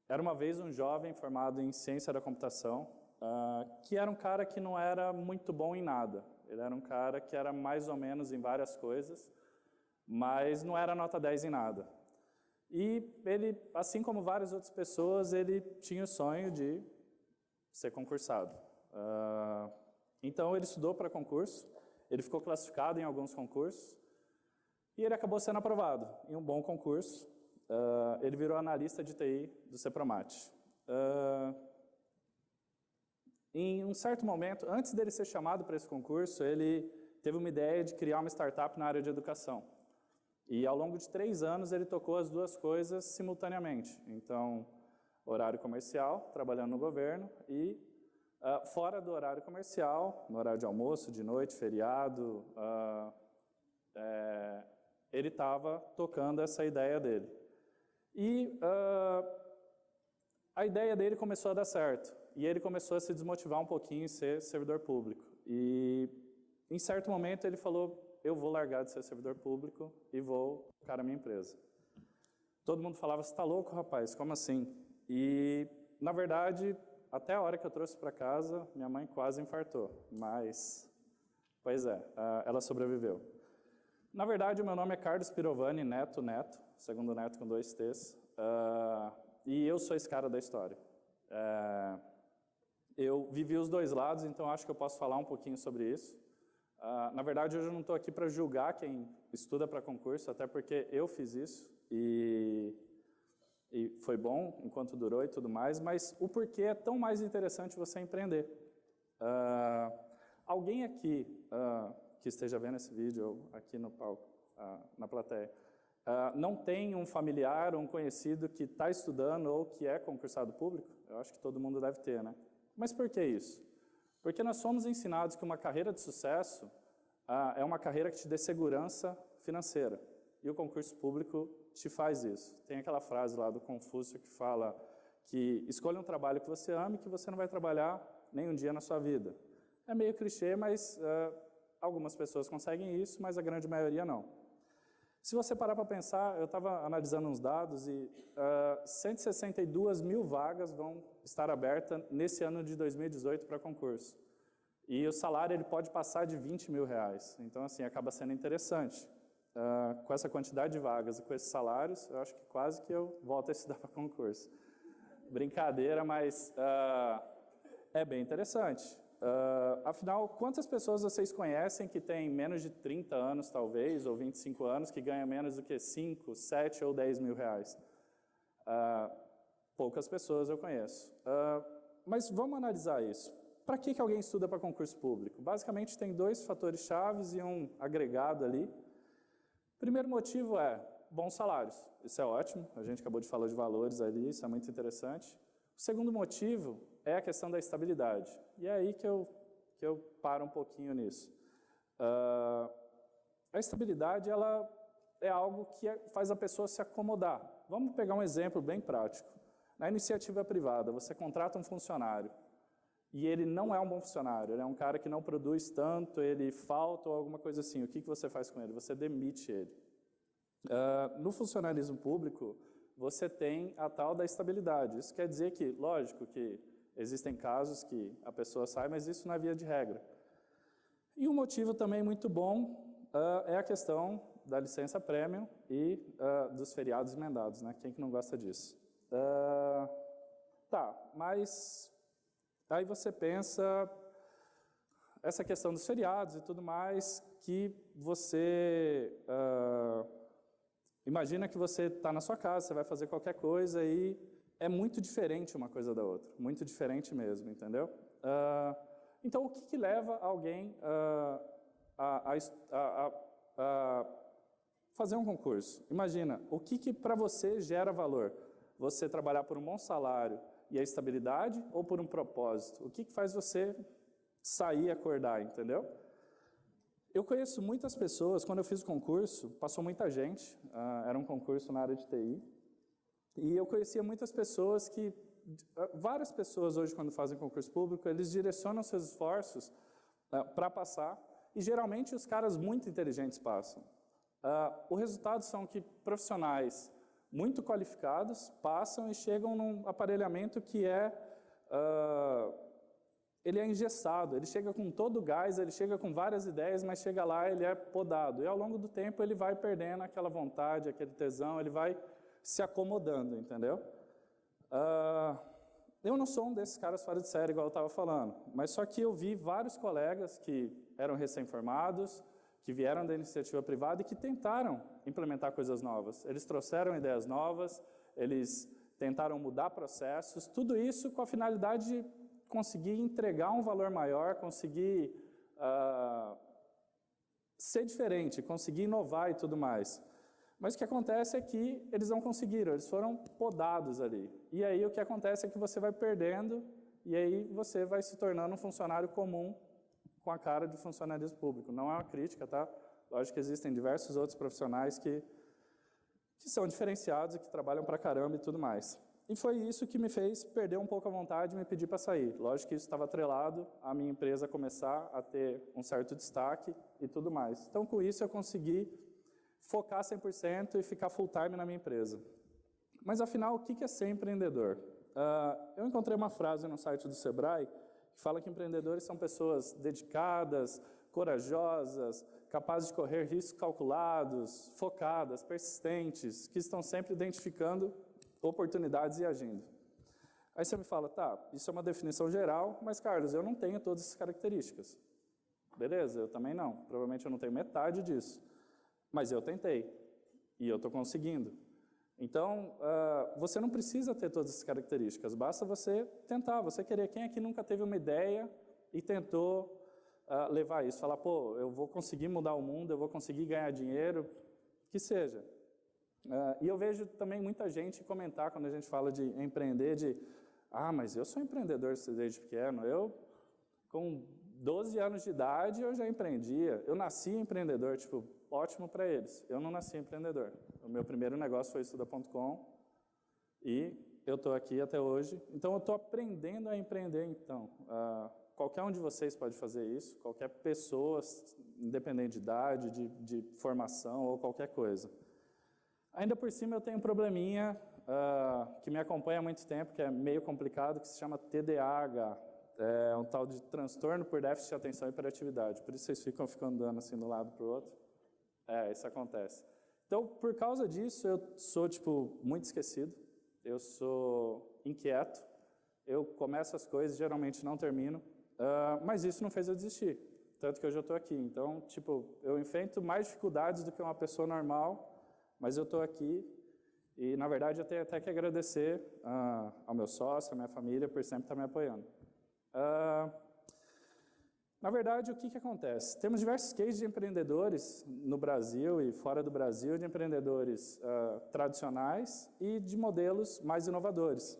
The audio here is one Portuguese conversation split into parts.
Era uma vez um jovem formado em ciência da computação, que era um cara que não era muito bom em nada. Ele era um cara que era mais ou menos em várias coisas, mas não era nota 10 em nada. E ele, assim como várias outras pessoas, ele tinha o sonho de ser concursado. Então ele estudou para concurso, ele ficou classificado em alguns concursos, e ele acabou sendo aprovado em um bom concurso. Ele virou analista de TI do Cepromat. Em um certo momento, antes dele ser chamado para esse concurso, ele teve uma ideia de criar uma startup na área de educação. E ao longo de 3 anos ele tocou as duas coisas simultaneamente. Então, horário comercial, trabalhando no governo, e fora do horário comercial, no horário de almoço, de noite, feriado, ele estava tocando essa ideia dele. E a ideia dele começou a dar certo. E ele começou a se desmotivar um pouquinho em ser servidor público. E em certo momento ele falou, eu vou largar de ser servidor público e vou tocar a minha empresa. Todo mundo falava, você está louco, rapaz? Como assim? E, na verdade, até a hora que eu trouxe para casa, minha mãe quase infartou. Mas, pois é, ela sobreviveu. Na verdade, o meu nome é Carlos Pirovani Neto, segundo neto com 2 T's, e eu sou esse cara da história. Eu vivi os dois lados, então acho que eu posso falar um pouquinho sobre isso. Na verdade, hoje eu não estou aqui para julgar quem estuda para concurso, até porque eu fiz isso, e foi bom enquanto durou e tudo mais, mas o porquê é tão mais interessante você empreender. Alguém aqui que esteja vendo esse vídeo, ou aqui no palco, na plateia, não tem um familiar ou um conhecido que está estudando ou que é concursado público? Eu acho que todo mundo deve ter, né? Mas por que isso? Porque nós somos ensinados que uma carreira de sucesso é uma carreira que te dê segurança financeira. E o concurso público te faz isso. Tem aquela frase lá do Confúcio que fala que escolha um trabalho que você ame, que você não vai trabalhar nem um dia na sua vida. É meio clichê, mas algumas pessoas conseguem isso, mas a grande maioria não. Se você parar para pensar, eu estava analisando uns dados e 162 mil vagas vão estar abertas nesse ano de 2018 para concurso. E o salário ele pode passar de R$20 mil. Então, assim, acaba sendo interessante. Com essa quantidade de vagas e com esses salários, eu acho que quase que eu volto a estudar para concurso. Brincadeira, mas é bem interessante. Afinal, quantas pessoas vocês conhecem que têm menos de 30 anos, talvez, ou 25 anos, que ganham menos do que 5, 7 ou 10 mil reais? Poucas pessoas eu conheço. Mas vamos analisar isso. Para que alguém estuda para concurso público? Basicamente tem 2 fatores chaves e um agregado ali. Primeiro motivo é bons salários. Isso é ótimo, a gente acabou de falar de valores ali, isso é muito interessante. O segundo motivo é a questão da estabilidade. E é aí que eu paro um pouquinho nisso. A estabilidade ela é algo que faz a pessoa se acomodar. Vamos pegar um exemplo bem prático. Na iniciativa privada, você contrata um funcionário e ele não é um bom funcionário, ele é um cara que não produz tanto, ele falta ou alguma coisa assim. O que você faz com ele? Você demite ele. No funcionalismo público, você tem a tal da estabilidade. Isso quer dizer que, lógico que existem casos que a pessoa sai, mas isso não é via de regra. E um motivo também muito bom é a questão da licença premium e dos feriados emendados, né? Quem que não gosta disso? Mas aí você pensa essa questão dos feriados e tudo mais, que você... Imagina que você está na sua casa, você vai fazer qualquer coisa e é muito diferente uma coisa da outra, muito diferente mesmo, entendeu? Então, o que leva alguém a fazer um concurso? Imagina, o que para você gera valor? Você trabalhar por um bom salário e a estabilidade ou por um propósito? O que faz você sair e acordar, entendeu? Eu conheço muitas pessoas, quando eu fiz o concurso, passou muita gente, era um concurso na área de TI, e eu conhecia muitas pessoas que, várias pessoas hoje quando fazem concurso público, eles direcionam seus esforços para passar, e geralmente os caras muito inteligentes passam. O resultado são que profissionais muito qualificados, passam e chegam num aparelhamento que ele é engessado, ele chega com todo o gás, ele chega com várias ideias, mas chega lá, ele é podado. E ao longo do tempo ele vai perdendo aquela vontade, aquele tesão, ele vai se acomodando, entendeu? Eu não sou um desses caras fora de série, igual eu estava falando, mas só que eu vi vários colegas que eram recém-formados, que vieram da iniciativa privada e que tentaram implementar coisas novas. Eles trouxeram ideias novas, eles tentaram mudar processos, tudo isso com a finalidade de conseguir entregar um valor maior, conseguir ser diferente, conseguir inovar e tudo mais. Mas o que acontece é que eles não conseguiram, eles foram podados ali. E aí o que acontece é que você vai perdendo e aí você vai se tornando um funcionário comum com a cara de funcionalismo público. Não é uma crítica, tá? Lógico que existem diversos outros profissionais que são diferenciados e que trabalham pra caramba e tudo mais. E foi isso que me fez perder um pouco a vontade e me pedir para sair. Lógico que isso estava atrelado à minha empresa começar a ter um certo destaque e tudo mais. Então, com isso, eu consegui focar 100% e ficar full time na minha empresa. Mas, afinal, o que é ser empreendedor? Eu encontrei uma frase no site do Sebrae que fala que empreendedores são pessoas dedicadas, corajosas, capazes de correr riscos calculados, focadas, persistentes, que estão sempre identificando oportunidades e agindo. Aí você me fala, tá, isso é uma definição geral, mas, Carlos, eu não tenho todas essas características. Beleza, eu também não. Provavelmente eu não tenho metade disso. Mas eu tentei, e eu estou conseguindo. Então, você não precisa ter todas essas características, basta você tentar, você querer. Quem aqui nunca teve uma ideia e tentou levar isso? Falar, pô, eu vou conseguir mudar o mundo, eu vou conseguir ganhar dinheiro, que seja. E eu vejo também muita gente comentar, quando a gente fala de empreender, mas eu sou empreendedor desde pequeno, eu, com 12 anos de idade, eu já empreendia, eu nasci empreendedor, tipo, ótimo para eles. Eu não nasci empreendedor. O meu primeiro negócio foi Estuda.com e eu estou aqui até hoje. Então, eu estou aprendendo a empreender, então. Qualquer um de vocês pode fazer isso, qualquer pessoa, independente de idade, de formação ou qualquer coisa. Ainda por cima, eu tenho um probleminha que me acompanha há muito tempo, que é meio complicado, que se chama TDAH. É um tal de transtorno por déficit de atenção e hiperatividade. Por isso vocês ficam andando assim de um lado para o outro. Isso acontece. Então, por causa disso, eu sou, muito esquecido. Eu sou inquieto. Eu começo as coisas, geralmente não termino. Mas isso não fez eu desistir. Tanto que hoje eu estou aqui. Então, eu enfrento mais dificuldades do que uma pessoa normal, mas eu estou aqui. E, na verdade, eu tenho até que agradecer ao meu sócio, à minha família, por sempre estar me apoiando. Na verdade, o que acontece? Temos diversos cases de empreendedores no Brasil e fora do Brasil, de empreendedores tradicionais e de modelos mais inovadores.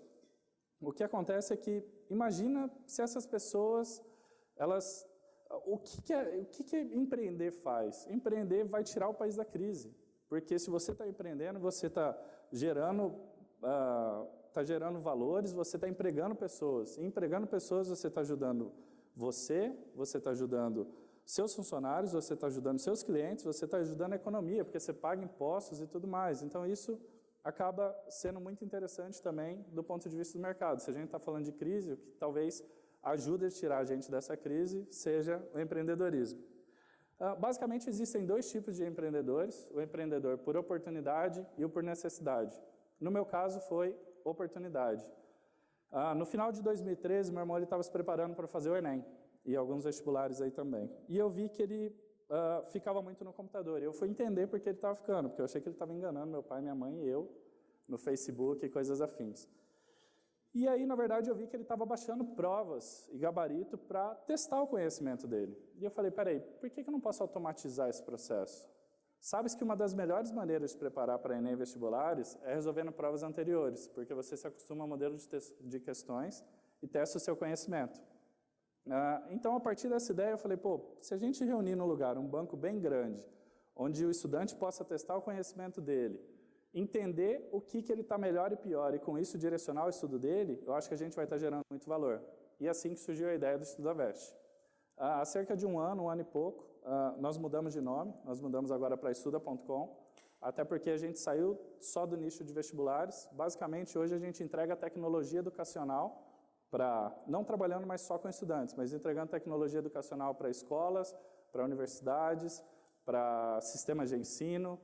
O que acontece é que, imagina se essas pessoas, o que empreender faz? Empreender vai tirar o país da crise, porque se você está empreendendo, você está gerando valores, você está empregando pessoas. E empregando pessoas, você está ajudando você está ajudando seus funcionários, você está ajudando seus clientes, você está ajudando a economia, porque você paga impostos e tudo mais. Então, isso acaba sendo muito interessante também do ponto de vista do mercado. Se a gente está falando de crise, o que talvez ajude a tirar a gente dessa crise seja o empreendedorismo. Basicamente, existem dois tipos de empreendedores, o empreendedor por oportunidade e o por necessidade. No meu caso, foi oportunidade. No final de 2013, meu irmão estava se preparando para fazer o Enem, e alguns vestibulares aí também. E eu vi que ele ficava muito no computador. Eu fui entender por que ele estava ficando, porque eu achei que ele estava enganando meu pai, minha mãe e eu, no Facebook e coisas afins. E aí, na verdade, eu vi que ele estava baixando provas e gabarito para testar o conhecimento dele. E eu falei, peraí, por que eu não posso automatizar esse processo? Sabe-se que uma das melhores maneiras de preparar para Enem e vestibulares é resolvendo provas anteriores, porque você se acostuma ao modelo de questões e testa o seu conhecimento. Então, a partir dessa ideia, eu falei, se a gente reunir num lugar, um banco bem grande, onde o estudante possa testar o conhecimento dele, entender o que ele está melhor e pior, e com isso direcionar o estudo dele, eu acho que a gente vai estar gerando muito valor. E assim que surgiu a ideia do Estudavest. Há cerca de um ano e pouco, nós mudamos de nome, nós mudamos agora para Estuda.com. até porque a gente saiu só do nicho de vestibulares. Basicamente, hoje a gente entrega tecnologia educacional para, não trabalhando mais só com estudantes, mas entregando tecnologia educacional para escolas, para universidades, para sistemas de ensino,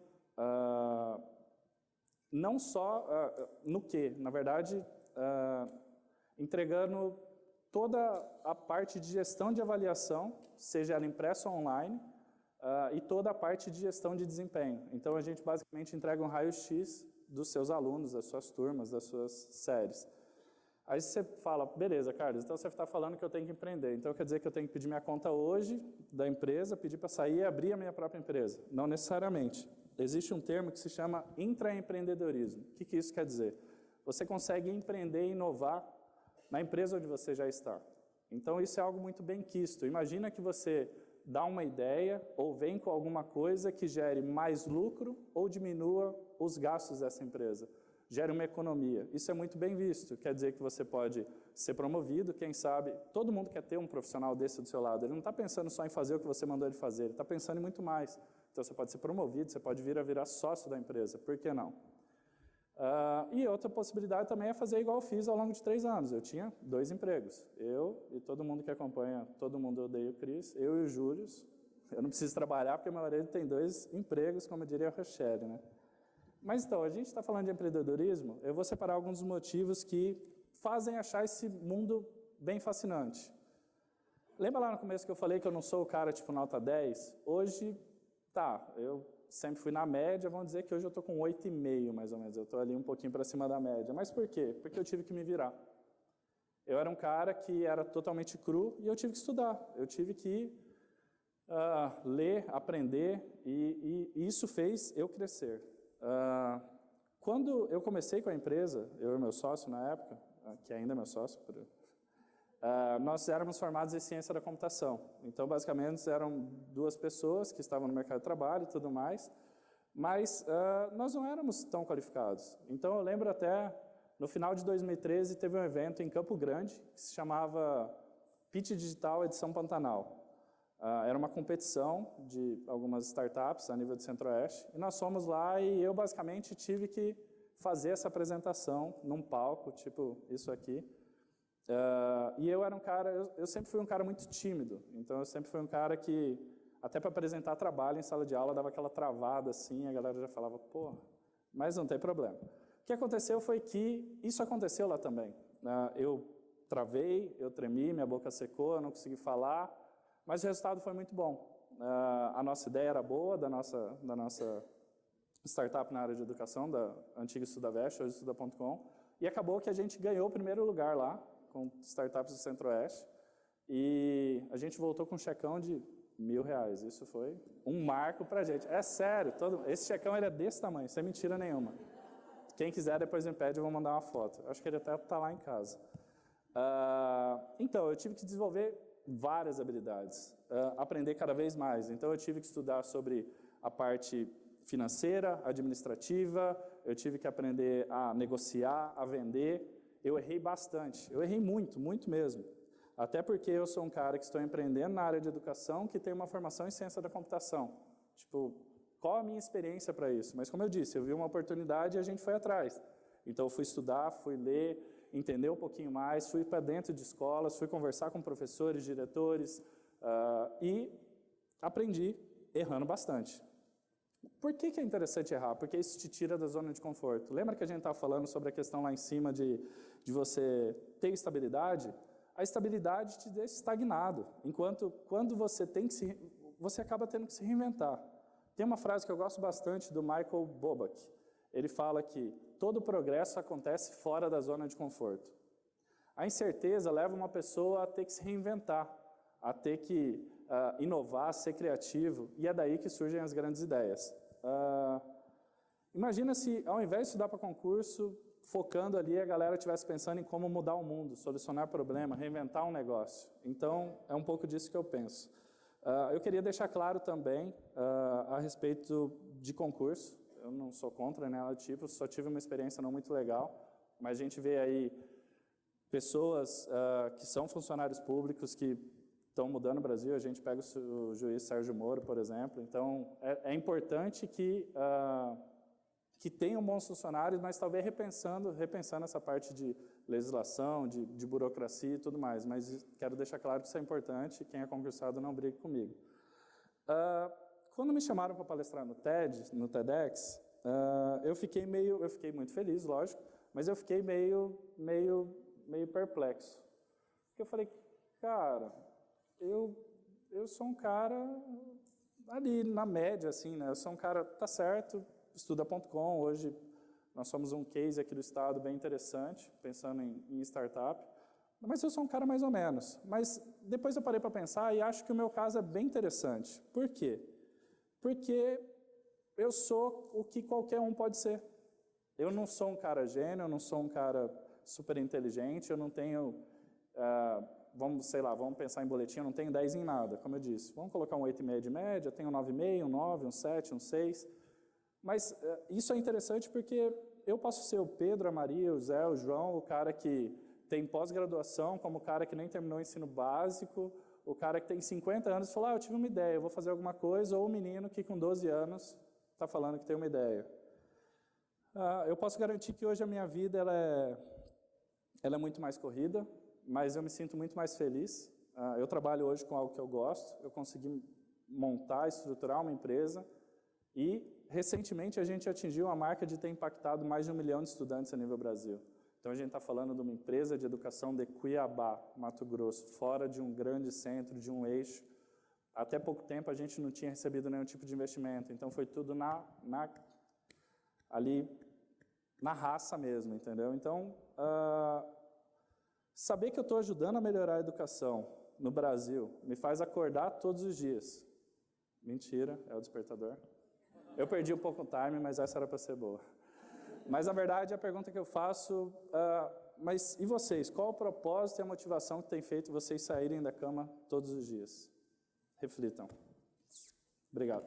não só no que, na verdade, entregando toda a parte de gestão de avaliação, seja ela impressa ou online, e toda a parte de gestão de desempenho. Então, a gente basicamente entrega um raio-x dos seus alunos, das suas turmas, das suas séries. Aí você fala, beleza, Carlos, então você está falando que eu tenho que empreender. Então quer dizer que eu tenho que pedir minha conta hoje da empresa, pedir para sair e abrir a minha própria empresa. Não necessariamente. Existe um termo que se chama intraempreendedorismo. O que isso quer dizer? Você consegue empreender e inovar na empresa onde você já está. Então isso é algo muito bem quisto. Imagina que você dá uma ideia ou vem com alguma coisa que gere mais lucro ou diminua os gastos dessa empresa. Gera uma economia. Isso é muito bem visto. Quer dizer que você pode ser promovido, quem sabe, todo mundo quer ter um profissional desse do seu lado. Ele não está pensando só em fazer o que você mandou ele fazer, ele está pensando em muito mais. Então você pode ser promovido, você pode vir a virar sócio da empresa, por que não? E outra possibilidade também é fazer igual eu fiz ao longo de 3 anos. Eu tinha 2 empregos. Eu e todo mundo que acompanha, todo mundo odeia o Cris, eu e o Júlio. Eu não preciso trabalhar porque meu marido tem 2 empregos, como diria a Rochelle, né? Mas então, a gente está falando de empreendedorismo, eu vou separar alguns motivos que fazem achar esse mundo bem fascinante. Lembra lá no começo que eu falei que eu não sou o cara tipo nota 10? Hoje, tá, eu sempre fui na média, vamos dizer que hoje eu estou com 8,5 mais ou menos, eu estou ali um pouquinho para cima da média. Mas por quê? Porque eu tive que me virar. Eu era um cara que era totalmente cru e eu tive que estudar, eu tive que ler, aprender e isso fez eu crescer. Quando eu comecei com a empresa, eu e meu sócio na época, que ainda é meu sócio, nós éramos formados em ciência da computação. Então, basicamente, eram 2 pessoas que estavam no mercado de trabalho e tudo mais, mas nós não éramos tão qualificados. Então, eu lembro até, no final de 2013, teve um evento em Campo Grande, que se chamava Pitch Digital Edição Pantanal. Era uma competição de algumas startups a nível de Centro-Oeste, e nós fomos lá e eu basicamente tive que fazer essa apresentação num palco, tipo isso aqui. E eu era um cara, eu sempre fui um cara muito tímido, então eu sempre fui um cara que, até para apresentar trabalho em sala de aula, dava aquela travada assim, a galera já falava, pô, mas não tem problema. O que aconteceu foi que isso aconteceu lá também. Eu travei, eu tremi, minha boca secou, eu não consegui falar, mas o resultado foi muito bom. A nossa ideia era boa, da nossa startup na área de educação, da antiga Estudavest, hoje Estuda.com, e acabou que a gente ganhou o primeiro lugar lá, com startups do Centro-Oeste, e a gente voltou com um checão de R$1.000. Isso foi um marco pra gente. É sério, esse checão ele é desse tamanho, sem mentira nenhuma. Quem quiser depois me pede, eu vou mandar uma foto. Acho que ele até está lá em casa. Então, eu tive que desenvolver várias habilidades, aprender cada vez mais. Então, eu tive que estudar sobre a parte financeira, administrativa, eu tive que aprender a negociar, a vender. Eu errei bastante, eu errei muito, muito mesmo. Até porque eu sou um cara que estou empreendendo na área de educação, que tem uma formação em ciência da computação. Tipo, qual a minha experiência para isso? Mas como eu disse, eu vi uma oportunidade e a gente foi atrás. Então, eu fui estudar, fui ler, entender um pouquinho mais, fui para dentro de escolas, fui conversar com professores, diretores, e aprendi errando bastante. Por que é interessante errar? Porque isso te tira da zona de conforto. Lembra que a gente estava falando sobre a questão lá em cima de você ter estabilidade? A estabilidade te deixa estagnado, enquanto quando você você acaba tendo que se reinventar. Tem uma frase que eu gosto bastante do Michael Bobak. Ele fala que todo progresso acontece fora da zona de conforto. A incerteza leva uma pessoa a ter que se reinventar, a ter que inovar, ser criativo, e é daí que surgem as grandes ideias. Imagina se, ao invés de estudar para concurso, focando ali, a galera estivesse pensando em como mudar o mundo, solucionar problema, reinventar um negócio. Então, é um pouco disso que eu penso. Eu queria deixar claro também a respeito de concurso. Eu não sou contra, né, tipo, só tive uma experiência não muito legal, mas a gente vê aí pessoas que são funcionários públicos que estão mudando o Brasil, a gente pega o juiz Sérgio Moro, por exemplo, então é importante que tenham bons funcionários, mas talvez repensando essa parte de legislação, de burocracia e tudo mais, mas quero deixar claro que isso é importante, quem é concursado não brigue comigo. Quando me chamaram para palestrar no TEDx, eu fiquei muito feliz, lógico, mas eu fiquei meio perplexo. Porque eu falei, cara, eu sou um cara ali na média, assim, né? Eu sou um cara, tá certo, Estuda.com, hoje nós somos um case aqui do estado bem interessante, pensando em startup, mas eu sou um cara mais ou menos. Mas depois eu parei para pensar e acho que o meu caso é bem interessante. Por quê? Porque eu sou o que qualquer um pode ser. Eu não sou um cara gênio, eu não sou um cara super inteligente, eu não tenho, vamos pensar em boletim, eu não tenho 10 em nada, como eu disse. Vamos colocar um 8,5 de média, tenho um 9,5, um 9, um 7, um 6. Mas isso é interessante porque eu posso ser o Pedro, a Maria, o Zé, o João, o cara que tem pós-graduação, como o cara que nem terminou o ensino básico, o cara que tem 50 anos e falou, eu tive uma ideia, eu vou fazer alguma coisa, ou o menino que com 12 anos está falando que tem uma ideia. Eu posso garantir que hoje a minha vida ela é muito mais corrida, mas eu me sinto muito mais feliz. Eu trabalho hoje com algo que eu gosto, eu consegui montar, estruturar uma empresa e recentemente a gente atingiu a marca de ter impactado mais de 1 milhão de estudantes a nível Brasil. Então a gente está falando de uma empresa de educação de Cuiabá, Mato Grosso, fora de um grande centro, de um eixo. Até pouco tempo a gente não tinha recebido nenhum tipo de investimento, então foi tudo ali na raça mesmo, entendeu? Então, saber que eu estou ajudando a melhorar a educação no Brasil me faz acordar todos os dias. Mentira, é o despertador. Eu perdi um pouco o time, mas essa era para ser boa. Mas, na verdade, a pergunta que eu faço, mas e vocês? Qual o propósito e a motivação que tem feito vocês saírem da cama todos os dias? Reflitam. Obrigado.